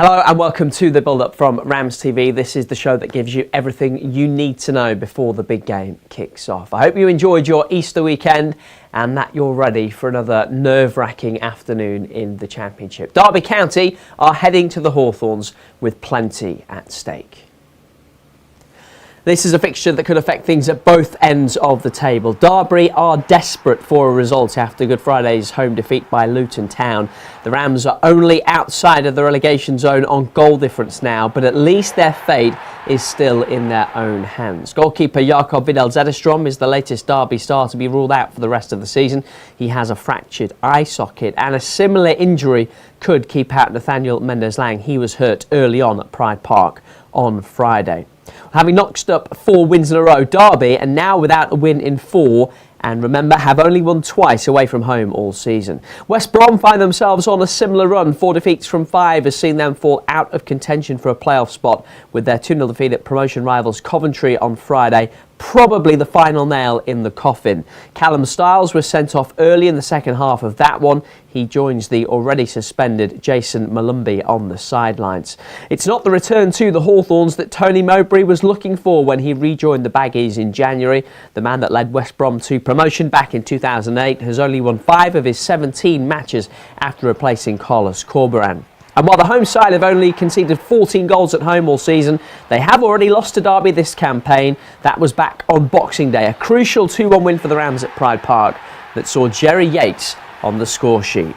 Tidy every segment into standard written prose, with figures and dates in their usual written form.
Hello and welcome to the build-up from RamsTV. This is the show that gives you everything you need to know before the big game kicks off. I hope you enjoyed your Easter weekend and that you're ready for another nerve-wracking afternoon in the Championship. Derby County are heading to the Hawthorns with plenty at stake. This is a fixture that could affect things at both ends of the table. Derby are desperate for a result after Good Friday's home defeat by Luton Town. The Rams are only outside of the relegation zone on goal difference now, but at least their fate is still in their own hands. Goalkeeper Jakob Vidal-Zedestrom is the latest Derby star to be ruled out for the rest of the season. He has a fractured eye socket and a similar injury could keep out Nathaniel Mendez-Lang. He was hurt early on at Pride Park on Friday. Having notched up 4 wins in a row, Derby are now without a win in 4 and remember have only won twice away from home all season. West Brom find themselves on a similar run. 4 defeats from 5 has seen them fall out of contention for a playoff spot with their 2-0 defeat at promotion rivals Coventry on Friday. Probably the final nail in the coffin. Callum Styles was sent off early in the second half of that one. He joins the already suspended Jason Malumbi on the sidelines. It's not the return to the Hawthorns that Tony Mowbray was looking for when he rejoined the Baggies in January. The man that led West Brom to promotion back in 2008 has only won 5 of his 17 matches after replacing Carlos Corberán. And while the home side have only conceded 14 goals at home all season, they have already lost to Derby this campaign. That was back on Boxing Day, a crucial 2-1 win for the Rams at Pride Park that saw Jerry Yates on the score sheet.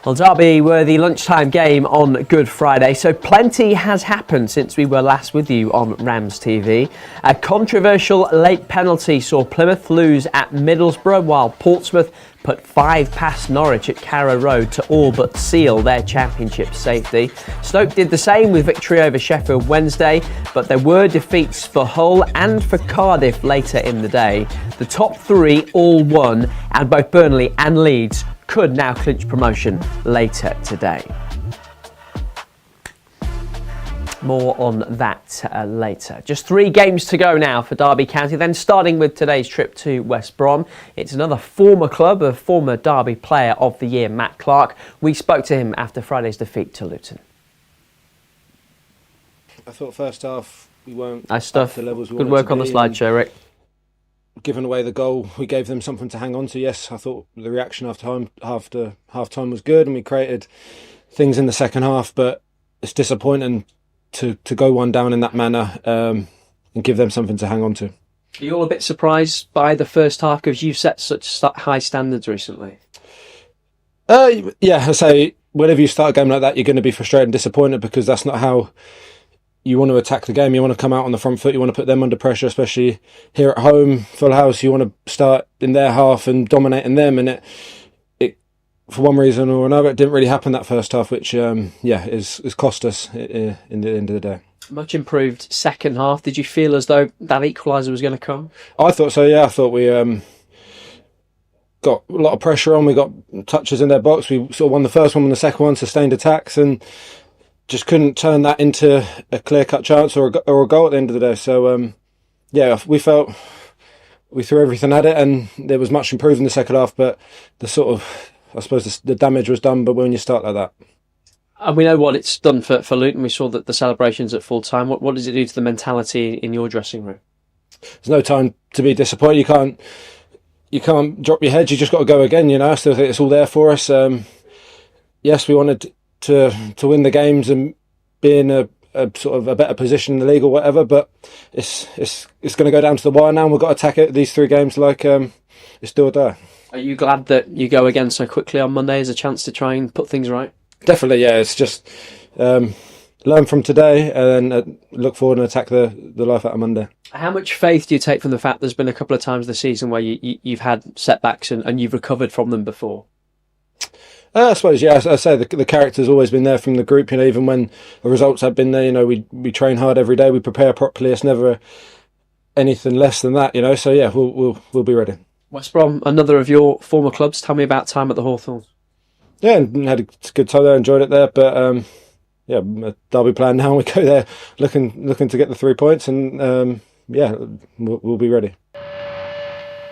Well, Derby were the lunchtime game on Good Friday, so plenty has happened since we were last with you on RamsTV. A controversial late penalty saw Plymouth lose at Middlesbrough, while Portsmouth put 5 past Norwich at Carrow Road to all but seal their Championship safety. Stoke did the same with victory over Sheffield Wednesday, but there were defeats for Hull and for Cardiff later in the day. The top 3 all won, and both Burnley and Leeds could now clinch promotion later today. More on that later. Just 3 games to go now for Derby County, then starting with today's trip to West Brom. It's another former club of former Derby Player of the Year, Matt Clarke. We spoke to him after Friday's defeat to Luton. I thought first half we weren't nice stuff. At the levels we Good work on the slideshow, Rick. Given away the goal, we gave them something to hang on to. Yes, I thought the reaction after half time was good and we created things in the second half, but it's disappointing to go one down in that manner and give them something to hang on to. Are you all a bit surprised by the first half because you've set such high standards recently? Yeah, I say whenever you start a game like that, you're going to be frustrated and disappointed because that's not how you want to attack the game. You want to come out on the front foot. You want to put them under pressure, especially here at home, full house. You want to start in their half and dominating them. And it for one reason or another, it didn't really happen that first half, which is cost us in the end of the day. Much improved second half. Did you feel as though that equaliser was going to come? I thought so. Yeah, I thought we got a lot of pressure on. We got touches in their box. We sort of won the first one and the second one, sustained attacks, and just couldn't turn that into a clear-cut chance or a goal at the end of the day. So, we felt we threw everything at it and there was much improved in the second half, but the damage was done, but when you start like that. And we know what it's done for Luton. We saw that the celebrations at full time. What does it do to the mentality in your dressing room? There's no time to be disappointed. You can't drop your head. You just got to go again, I still think it's all there for us. Yes, we wanted to win the games and be in a sort of a better position in the league or whatever, but it's going to go down to the wire now, and we've got to attack it these 3 games like it's do or die. Are you glad that you go again so quickly on Monday as a chance to try and put things right? Definitely, yeah. It's just learn from today and then look forward and attack the life out of Monday. How much faith do you take from the fact there's been a couple of times this season where you've had setbacks and you've recovered from them before? I suppose, yeah. I say the character's always been there from the group. Even when the results have been there, we train hard every day. We prepare properly. It's never anything less than that, So yeah, we'll be ready. West Brom, another of your former clubs. Tell me about time at the Hawthorns. Yeah, and had a good time there. Enjoyed it there, but a Derby plan now. We go there looking to get the 3 points, and we'll be ready.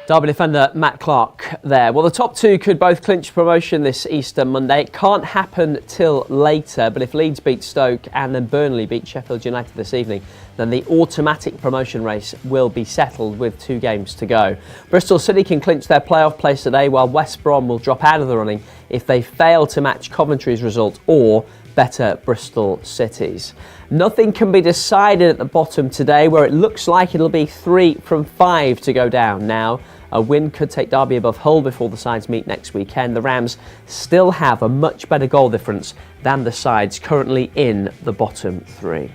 Derby defender Matt Clarke there. Well, the top two could both clinch promotion this Easter Monday. It can't happen till later, but if Leeds beat Stoke and then Burnley beat Sheffield United this evening, then the automatic promotion race will be settled with 2 games to go. Bristol City can clinch their playoff place today, while West Brom will drop out of the running if they fail to match Coventry's result or better Bristol City's. Nothing can be decided at the bottom today, where it looks like it'll be 3 from 5 to go down now. A win could take Derby above Hull before the sides meet next weekend. The Rams still have a much better goal difference than the sides currently in the bottom 3.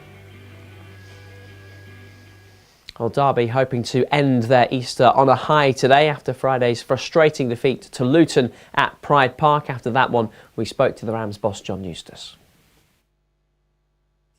Well, Derby hoping to end their Easter on a high today after Friday's frustrating defeat to Luton at Pride Park. After that one, we spoke to the Rams boss, John Eustace.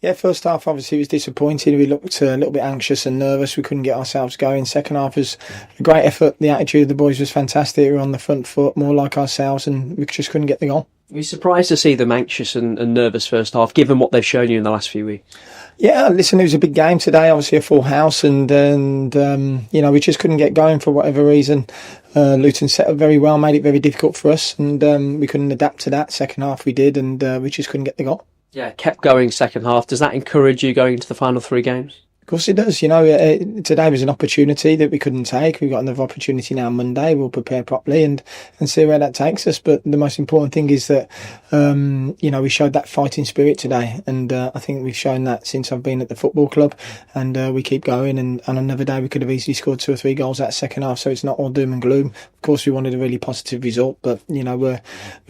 Yeah, first half obviously was disappointing. We looked a little bit anxious and nervous. We couldn't get ourselves going. Second half was a great effort. The attitude of the boys was fantastic. We were on the front foot, more like ourselves, and we just couldn't get the goal. Were you surprised to see them anxious and nervous first half, given what they've shown you in the last few weeks? Yeah, listen, it was a big game today, obviously a full house, and we just couldn't get going for whatever reason. Luton set up very well, made it very difficult for us, and we couldn't adapt to that. Second half we did, and we just couldn't get the goal. Yeah, kept going second half. Does that encourage you going into the final 3 games? Of course it does. Today was an opportunity that we couldn't take. We've got another opportunity now Monday. We'll prepare properly and see where that takes us. But the most important thing is that, we showed that fighting spirit today. And I think we've shown that since I've been at the football club. And we keep going. And on another day, we could have easily scored 2 or 3 goals that second half. So it's not all doom and gloom. Of course, we wanted a really positive result. But, we're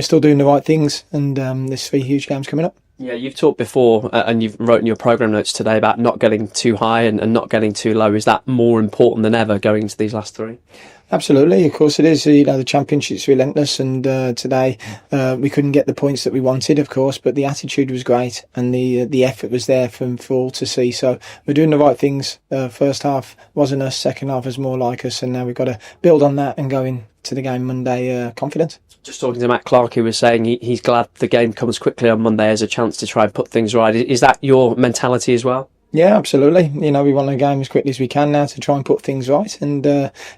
still doing the right things. And there's 3 huge games coming up. Yeah, you've talked before and you've wrote in your programme notes today about not getting too high and not getting too low. Is that more important than ever going into these last 3? Absolutely, of course it is. The Championship's relentless, and today we couldn't get the points that we wanted, of course, but the attitude was great and the effort was there for all to see. So we're doing the right things. First half wasn't us, second half was more like us, and now we've got to build on that and go into the game Monday confident. Just talking to Matt Clarke, who was saying he's glad the game comes quickly on Monday as a chance to try and put things right. Is that your mentality as well? Yeah, absolutely. We want the game as quickly as we can now to try and put things right. And,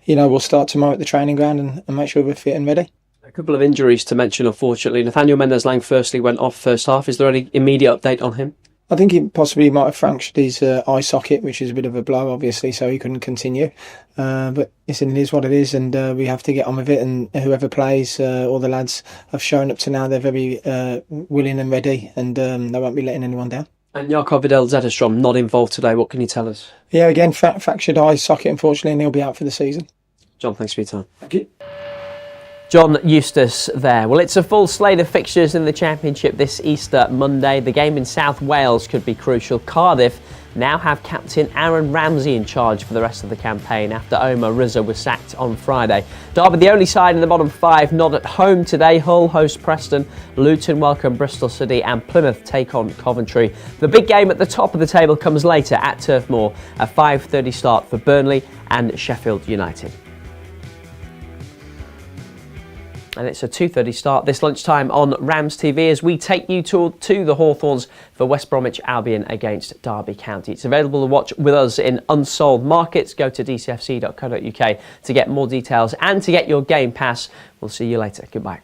we'll start tomorrow at the training ground and make sure we're fit and ready. A couple of injuries to mention, unfortunately. Nathaniel Mendez-Lang firstly went off first half. Is there any immediate update on him? I think he possibly might have fractured his eye socket, which is a bit of a blow, obviously, so he couldn't continue. But listen, it is what it is, and we have to get on with it. And whoever plays, all the lads have shown up to now. They're very willing and ready, and they won't be letting anyone down. And Jakob Vidal-Zetterstrom not involved today. What can you tell us? Yeah, again, fractured eye socket, unfortunately, and he'll be out for the season. John, thanks for your time. Thank you. John Eustace there. Well, it's a full slate of fixtures in the Championship this Easter Monday. The game in South Wales could be crucial. Cardiff now have captain Aaron Ramsey in charge for the rest of the campaign after Omar Rizza was sacked on Friday. Derby, the only side in the bottom 5 not at home today. Hull host Preston, Luton welcome Bristol City and Plymouth take on Coventry. The big game at the top of the table comes later at Turf Moor, a 5:30 start for Burnley and Sheffield United. And it's a 2:30 start this lunchtime on RamsTV as we take you to the Hawthorns for West Bromwich Albion against Derby County. It's available to watch with us in Unsold Markets. Go to dcfc.co.uk to get more details and to get your game pass. We'll see you later. Goodbye.